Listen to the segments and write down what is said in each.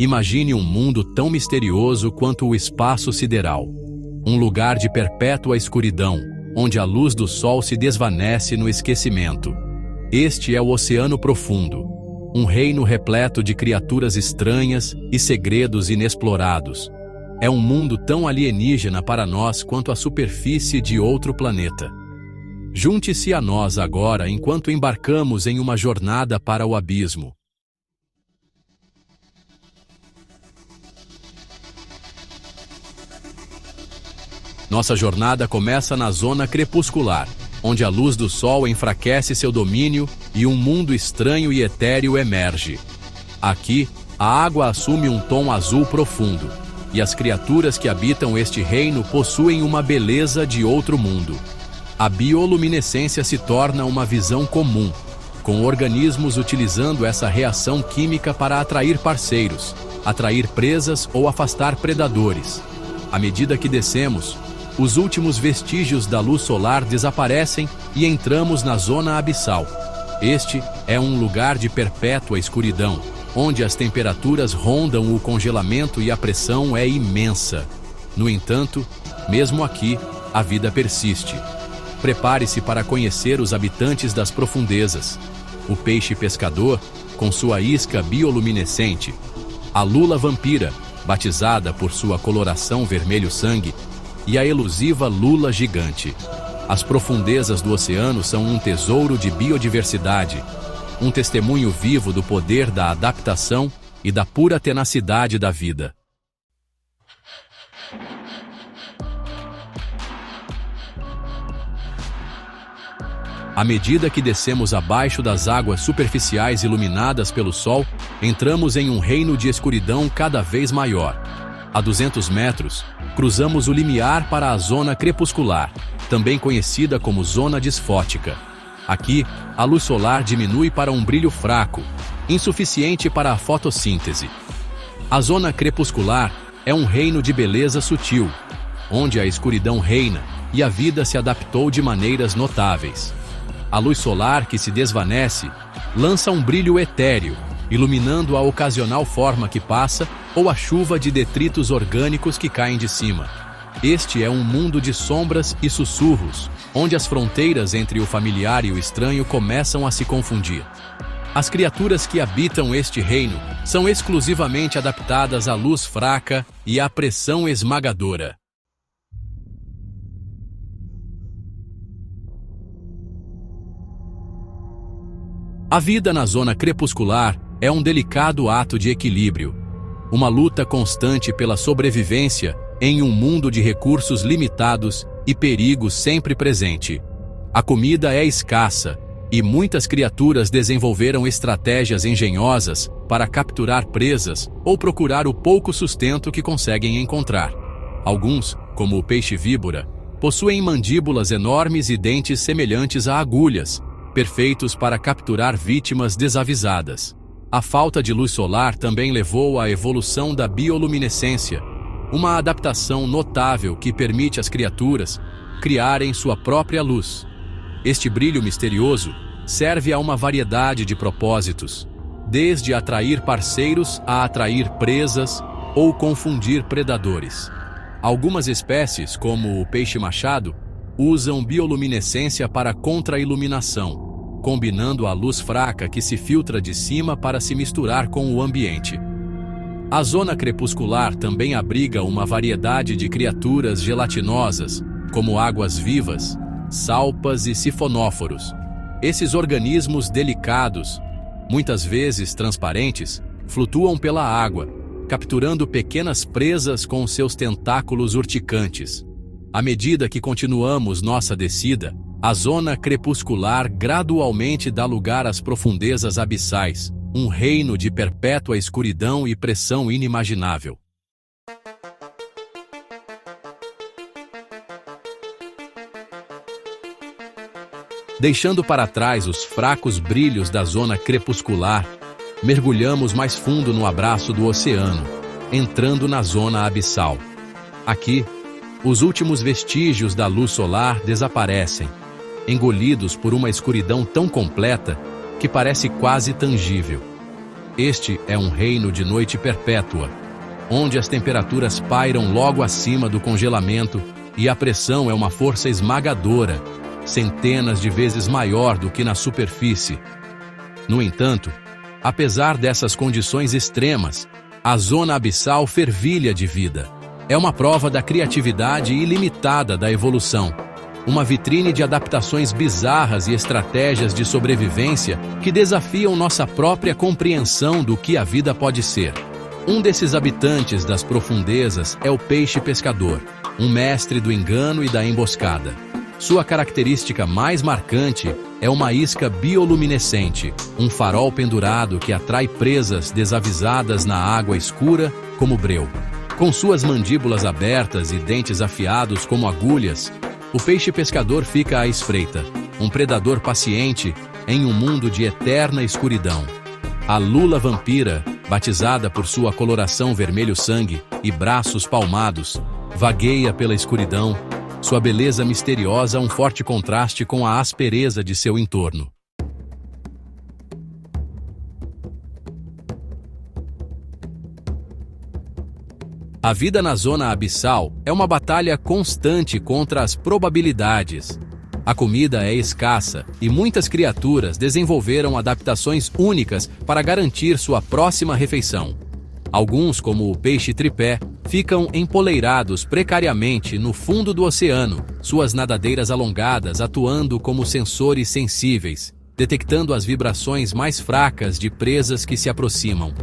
Imagine um mundo tão misterioso quanto o espaço sideral. Um lugar de perpétua escuridão, onde a luz do sol se desvanece no esquecimento. Este é o Oceano Profundo, um reino repleto de criaturas estranhas e segredos inexplorados. É um mundo tão alienígena para nós quanto a superfície de outro planeta. Junte-se a nós agora enquanto embarcamos em uma jornada para o abismo. Nossa jornada começa na zona crepuscular, onde a luz do sol enfraquece seu domínio e um mundo estranho e etéreo emerge. Aqui, a água assume um tom azul profundo, e as criaturas que habitam este reino possuem uma beleza de outro mundo. A bioluminescência se torna uma visão comum, com organismos utilizando essa reação química para atrair parceiros, atrair presas ou afastar predadores. À medida que descemos, os últimos vestígios da luz solar desaparecem e entramos na zona abissal. Este é um lugar de perpétua escuridão, onde as temperaturas rondam o congelamento e a pressão é imensa. No entanto, mesmo aqui, a vida persiste. Prepare-se para conhecer os habitantes das profundezas. O peixe pescador, com sua isca bioluminescente. A lula vampira, batizada por sua coloração vermelho-sangue, e a elusiva lula gigante. As profundezas do oceano são um tesouro de biodiversidade, um testemunho vivo do poder da adaptação e da pura tenacidade da vida. À medida que descemos abaixo das águas superficiais iluminadas pelo sol, entramos em um reino de escuridão cada vez maior. A 200 metros, cruzamos o limiar para a zona crepuscular, também conhecida como zona disfótica. Aqui, a luz solar diminui para um brilho fraco, insuficiente para a fotossíntese. A zona crepuscular é um reino de beleza sutil, onde a escuridão reina e a vida se adaptou de maneiras notáveis. A luz solar que se desvanece lança um brilho etéreo, iluminando a ocasional forma que passa ou a chuva de detritos orgânicos que caem de cima. Este é um mundo de sombras e sussurros, onde as fronteiras entre o familiar e o estranho começam a se confundir. As criaturas que habitam este reino são exclusivamente adaptadas à luz fraca e à pressão esmagadora. A vida na zona crepuscular é um delicado ato de equilíbrio, uma luta constante pela sobrevivência em um mundo de recursos limitados e perigo sempre presente. A comida é escassa e muitas criaturas desenvolveram estratégias engenhosas para capturar presas ou procurar o pouco sustento que conseguem encontrar. Alguns, como o peixe-víbora, possuem mandíbulas enormes e dentes semelhantes a agulhas, perfeitos para capturar vítimas desavisadas. A falta de luz solar também levou à evolução da bioluminescência, uma adaptação notável que permite às criaturas criarem sua própria luz. Este brilho misterioso serve a uma variedade de propósitos, desde atrair parceiros a atrair presas ou confundir predadores. Algumas espécies, como o peixe-machado, usam bioluminescência para contra-iluminação, combinando a luz fraca que se filtra de cima para se misturar com o ambiente. A zona crepuscular também abriga uma variedade de criaturas gelatinosas, como águas-vivas, salpas e sifonóforos. Esses organismos delicados, muitas vezes transparentes, flutuam pela água, capturando pequenas presas com seus tentáculos urticantes. À medida que continuamos nossa descida, a zona crepuscular gradualmente dá lugar às profundezas abissais, um reino de perpétua escuridão e pressão inimaginável. Deixando para trás os fracos brilhos da zona crepuscular, mergulhamos mais fundo no abraço do oceano, entrando na zona abissal. Aqui, os últimos vestígios da luz solar desaparecem, engolidos por uma escuridão tão completa que parece quase tangível. Este é um reino de noite perpétua, onde as temperaturas pairam logo acima do congelamento e a pressão é uma força esmagadora, centenas de vezes maior do que na superfície. No entanto, apesar dessas condições extremas, a zona abissal fervilha de vida. É uma prova da criatividade ilimitada da evolução, uma vitrine de adaptações bizarras e estratégias de sobrevivência que desafiam nossa própria compreensão do que a vida pode ser. Um desses habitantes das profundezas é o peixe pescador, um mestre do engano e da emboscada. Sua característica mais marcante é uma isca bioluminescente, um farol pendurado que atrai presas desavisadas na água escura como breu. Com suas mandíbulas abertas e dentes afiados como agulhas, o peixe pescador fica à espreita, um predador paciente em um mundo de eterna escuridão. A lula vampira, batizada por sua coloração vermelho-sangue e braços palmados, vagueia pela escuridão, sua beleza misteriosa um forte contraste com a aspereza de seu entorno. A vida na zona abissal é uma batalha constante contra as probabilidades. A comida é escassa e muitas criaturas desenvolveram adaptações únicas para garantir sua próxima refeição. Alguns, como o peixe tripé, ficam empoleirados precariamente no fundo do oceano, suas nadadeiras alongadas atuando como sensores sensíveis, detectando as vibrações mais fracas de presas que se aproximam.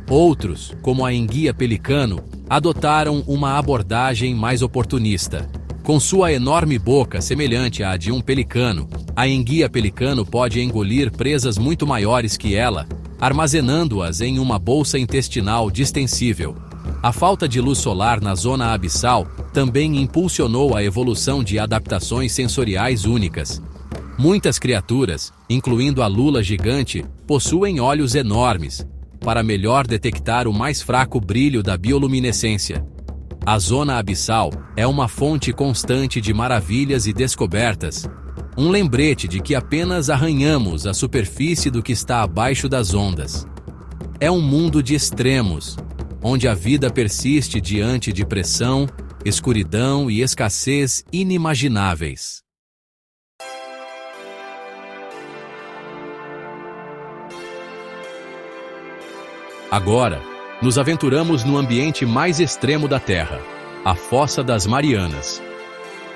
Outros, como a enguia pelicano, adotaram uma abordagem mais oportunista. Com sua enorme boca semelhante à de um pelicano, a enguia pelicano pode engolir presas muito maiores que ela, armazenando-as em uma bolsa intestinal distensível. A falta de luz solar na zona abissal também impulsionou a evolução de adaptações sensoriais únicas. Muitas criaturas, incluindo a lula gigante, possuem olhos enormes, para melhor detectar o mais fraco brilho da bioluminescência. A zona abissal é uma fonte constante de maravilhas e descobertas, um lembrete de que apenas arranhamos a superfície do que está abaixo das ondas. É um mundo de extremos, onde a vida persiste diante de pressão, escuridão e escassez inimagináveis. Agora, nos aventuramos no ambiente mais extremo da Terra, a Fossa das Marianas.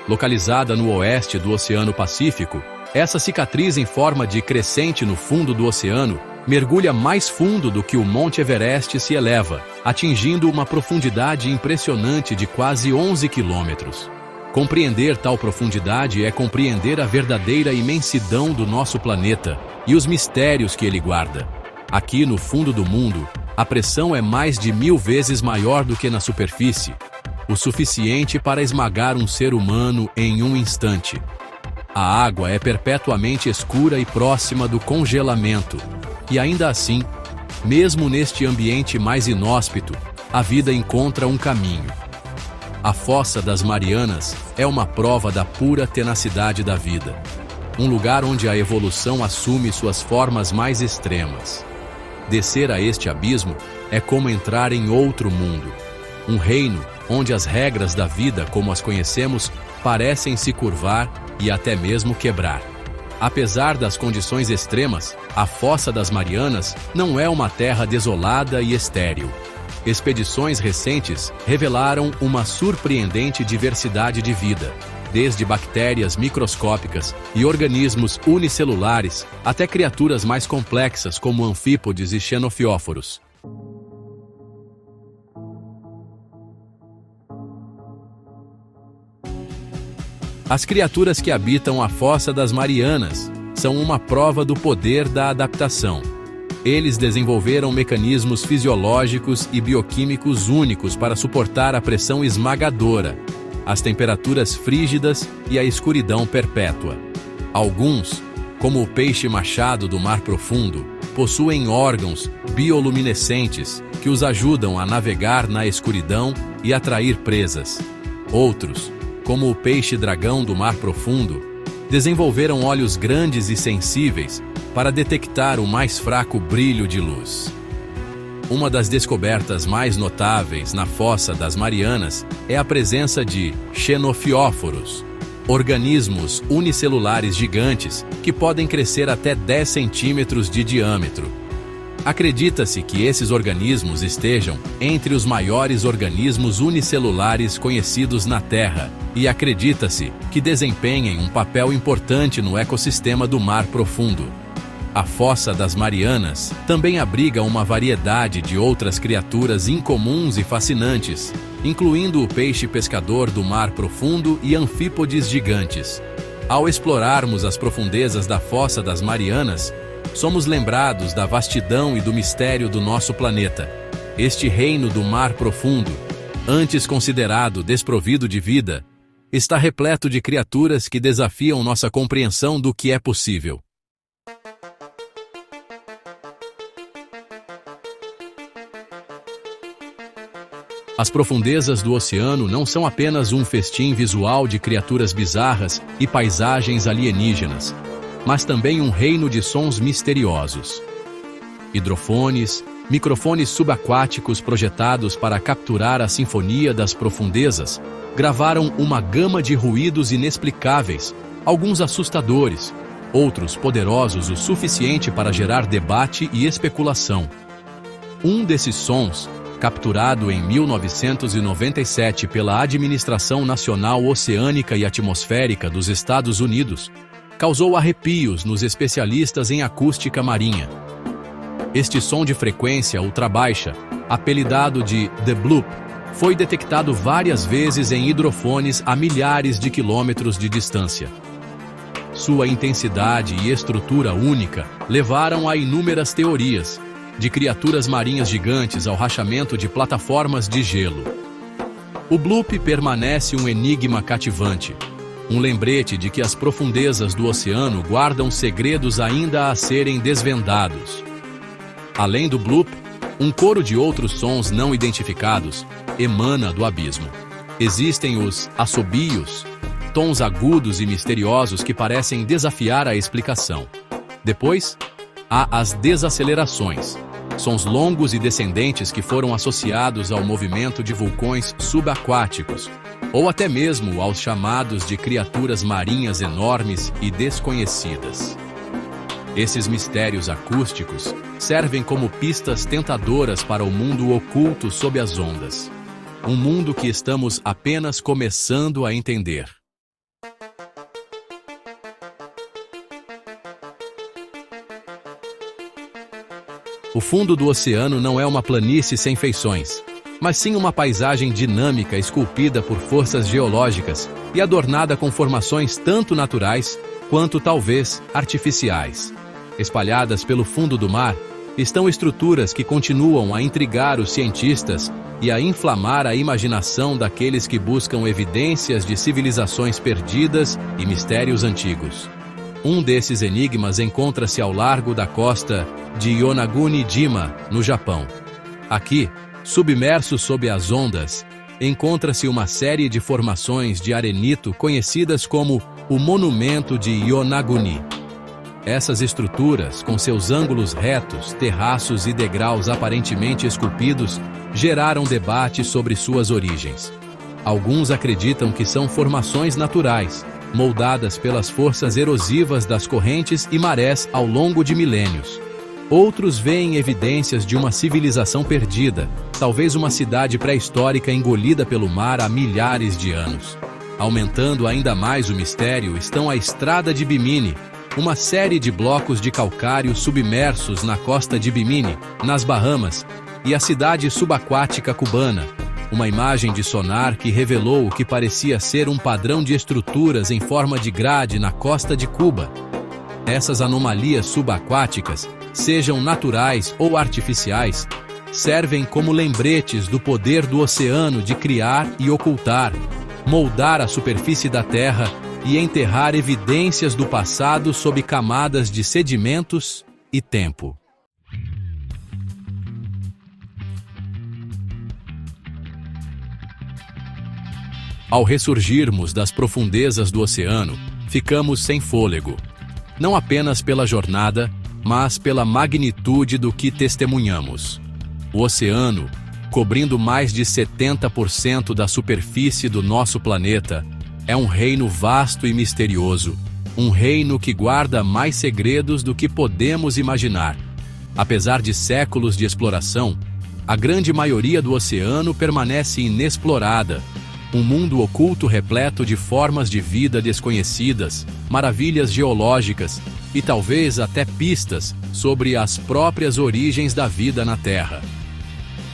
Localizada no oeste do Oceano Pacífico, essa cicatriz em forma de crescente no fundo do oceano mergulha mais fundo do que o Monte Everest se eleva, atingindo uma profundidade impressionante de quase 11 quilômetros. Compreender tal profundidade é compreender a verdadeira imensidão do nosso planeta e os mistérios que ele guarda. Aqui no fundo do mundo, a pressão é mais de 1000 vezes maior do que na superfície, o suficiente para esmagar um ser humano em um instante. A água é perpetuamente escura e próxima do congelamento, e ainda assim, mesmo neste ambiente mais inóspito, a vida encontra um caminho. A Fossa das Marianas é uma prova da pura tenacidade da vida, um lugar onde a evolução assume suas formas mais extremas. Descer a este abismo é como entrar em outro mundo, um reino onde as regras da vida como as conhecemos parecem se curvar e até mesmo quebrar. Apesar das condições extremas, a Fossa das Marianas não é uma terra desolada e estéril. Expedições recentes revelaram uma surpreendente diversidade de vida, desde bactérias microscópicas e organismos unicelulares até criaturas mais complexas como anfípodes e xenofióforos. As criaturas que habitam a Fossa das Marianas são uma prova do poder da adaptação. Eles desenvolveram mecanismos fisiológicos e bioquímicos únicos para suportar a pressão esmagadora, as temperaturas frígidas e a escuridão perpétua. Alguns, como o peixe machado do mar profundo, possuem órgãos bioluminescentes que os ajudam a navegar na escuridão e atrair presas. Outros, como o peixe-dragão do mar profundo, desenvolveram olhos grandes e sensíveis para detectar o mais fraco brilho de luz. Uma das descobertas mais notáveis na Fossa das Marianas é a presença de xenofióforos, organismos unicelulares gigantes que podem crescer até 10 centímetros de diâmetro. Acredita-se que esses organismos estejam entre os maiores organismos unicelulares conhecidos na Terra e acredita-se que desempenhem um papel importante no ecossistema do mar profundo. A Fossa das Marianas também abriga uma variedade de outras criaturas incomuns e fascinantes, incluindo o peixe pescador do mar profundo e anfípodes gigantes. Ao explorarmos as profundezas da Fossa das Marianas, somos lembrados da vastidão e do mistério do nosso planeta. Este reino do mar profundo, antes considerado desprovido de vida, está repleto de criaturas que desafiam nossa compreensão do que é possível. As profundezas do oceano não são apenas um festim visual de criaturas bizarras e paisagens alienígenas, mas também um reino de sons misteriosos. Hidrofones, microfones subaquáticos projetados para capturar a sinfonia das profundezas, gravaram uma gama de ruídos inexplicáveis, alguns assustadores, outros poderosos o suficiente para gerar debate e especulação. Um desses sons, capturado em 1997 pela Administração Nacional Oceânica e Atmosférica dos Estados Unidos, causou arrepios nos especialistas em acústica marinha. Este som de frequência ultrabaixa, apelidado de The Bloop, foi detectado várias vezes em hidrofones a milhares de quilômetros de distância. Sua intensidade e estrutura única levaram a inúmeras teorias, de criaturas marinhas gigantes ao rachamento de plataformas de gelo. O bloop permanece um enigma cativante, um lembrete de que as profundezas do oceano guardam segredos ainda a serem desvendados. Além do bloop, um coro de outros sons não identificados emana do abismo. Existem os assobios, tons agudos e misteriosos que parecem desafiar a explicação. Depois, há as desacelerações, sons longos e descendentes que foram associados ao movimento de vulcões subaquáticos, ou até mesmo aos chamados de criaturas marinhas enormes e desconhecidas. Esses mistérios acústicos servem como pistas tentadoras para o mundo oculto sob as ondas, um mundo que estamos apenas começando a entender. O fundo do oceano não é uma planície sem feições, mas sim uma paisagem dinâmica esculpida por forças geológicas e adornada com formações tanto naturais quanto talvez artificiais. Espalhadas pelo fundo do mar, estão estruturas que continuam a intrigar os cientistas e a inflamar a imaginação daqueles que buscam evidências de civilizações perdidas e mistérios antigos. Um desses enigmas encontra-se ao largo da costa de Yonaguni-jima, no Japão. Aqui, submerso sob as ondas, encontra-se uma série de formações de arenito conhecidas como o Monumento de Yonaguni. Essas estruturas, com seus ângulos retos, terraços e degraus aparentemente esculpidos, geraram debate sobre suas origens. Alguns acreditam que são formações naturais, moldadas pelas forças erosivas das correntes e marés ao longo de milênios. Outros veem evidências de uma civilização perdida, talvez uma cidade pré-histórica engolida pelo mar há milhares de anos. Aumentando ainda mais o mistério estão a Estrada de Bimini, uma série de blocos de calcário submersos na costa de Bimini, nas Bahamas, e a cidade subaquática cubana, uma imagem de sonar que revelou o que parecia ser um padrão de estruturas em forma de grade na costa de Cuba. Essas anomalias subaquáticas, sejam naturais ou artificiais, servem como lembretes do poder do oceano de criar e ocultar, moldar a superfície da Terra e enterrar evidências do passado sob camadas de sedimentos e tempo. Ao ressurgirmos das profundezas do oceano, ficamos sem fôlego, não apenas pela jornada, mas pela magnitude do que testemunhamos. O oceano, cobrindo mais de 70% da superfície do nosso planeta, é um reino vasto e misterioso, um reino que guarda mais segredos do que podemos imaginar. Apesar de séculos de exploração, a grande maioria do oceano permanece inexplorada, um mundo oculto repleto de formas de vida desconhecidas, maravilhas geológicas e talvez até pistas sobre as próprias origens da vida na Terra.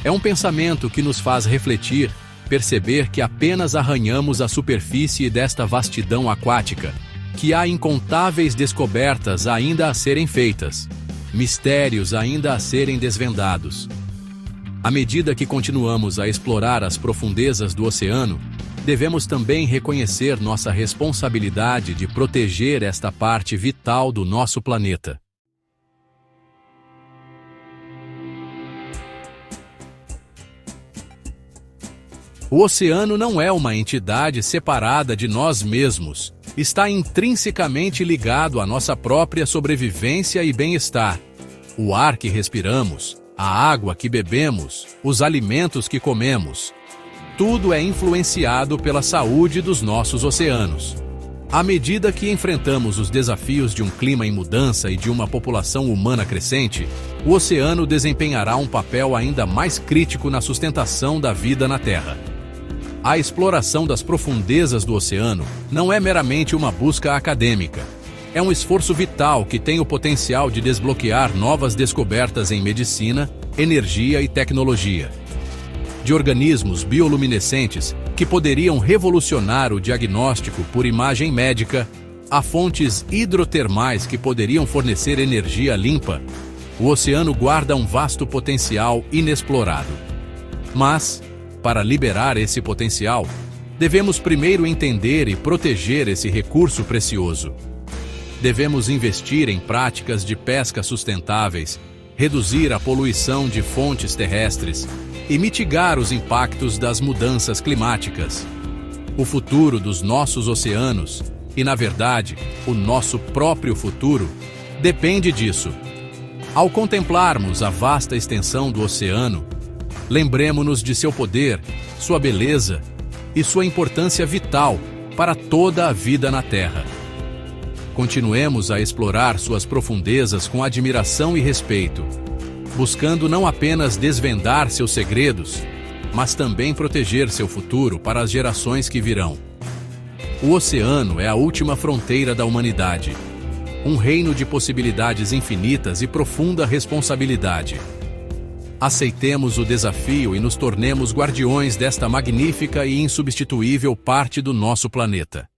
É um pensamento que nos faz refletir, perceber que apenas arranhamos a superfície desta vastidão aquática, que há incontáveis descobertas ainda a serem feitas, mistérios ainda a serem desvendados. À medida que continuamos a explorar as profundezas do oceano, devemos também reconhecer nossa responsabilidade de proteger esta parte vital do nosso planeta. O oceano não é uma entidade separada de nós mesmos. Está intrinsecamente ligado à nossa própria sobrevivência e bem-estar. O ar que respiramos, a água que bebemos, os alimentos que comemos, tudo é influenciado pela saúde dos nossos oceanos. À medida que enfrentamos os desafios de um clima em mudança e de uma população humana crescente, o oceano desempenhará um papel ainda mais crítico na sustentação da vida na Terra. A exploração das profundezas do oceano não é meramente uma busca acadêmica. É um esforço vital que tem o potencial de desbloquear novas descobertas em medicina, energia e tecnologia. De organismos bioluminescentes que poderiam revolucionar o diagnóstico por imagem médica, a fontes hidrotermais que poderiam fornecer energia limpa, o oceano guarda um vasto potencial inexplorado. Mas, para liberar esse potencial, devemos primeiro entender e proteger esse recurso precioso. Devemos investir em práticas de pesca sustentáveis, reduzir a poluição de fontes terrestres e mitigar os impactos das mudanças climáticas. O futuro dos nossos oceanos, e na verdade, o nosso próprio futuro, depende disso. Ao contemplarmos a vasta extensão do oceano, lembremo-nos de seu poder, sua beleza e sua importância vital para toda a vida na Terra. Continuemos a explorar suas profundezas com admiração e respeito, buscando não apenas desvendar seus segredos, mas também proteger seu futuro para as gerações que virão. O oceano é a última fronteira da humanidade, um reino de possibilidades infinitas e profunda responsabilidade. Aceitemos o desafio e nos tornemos guardiões desta magnífica e insubstituível parte do nosso planeta.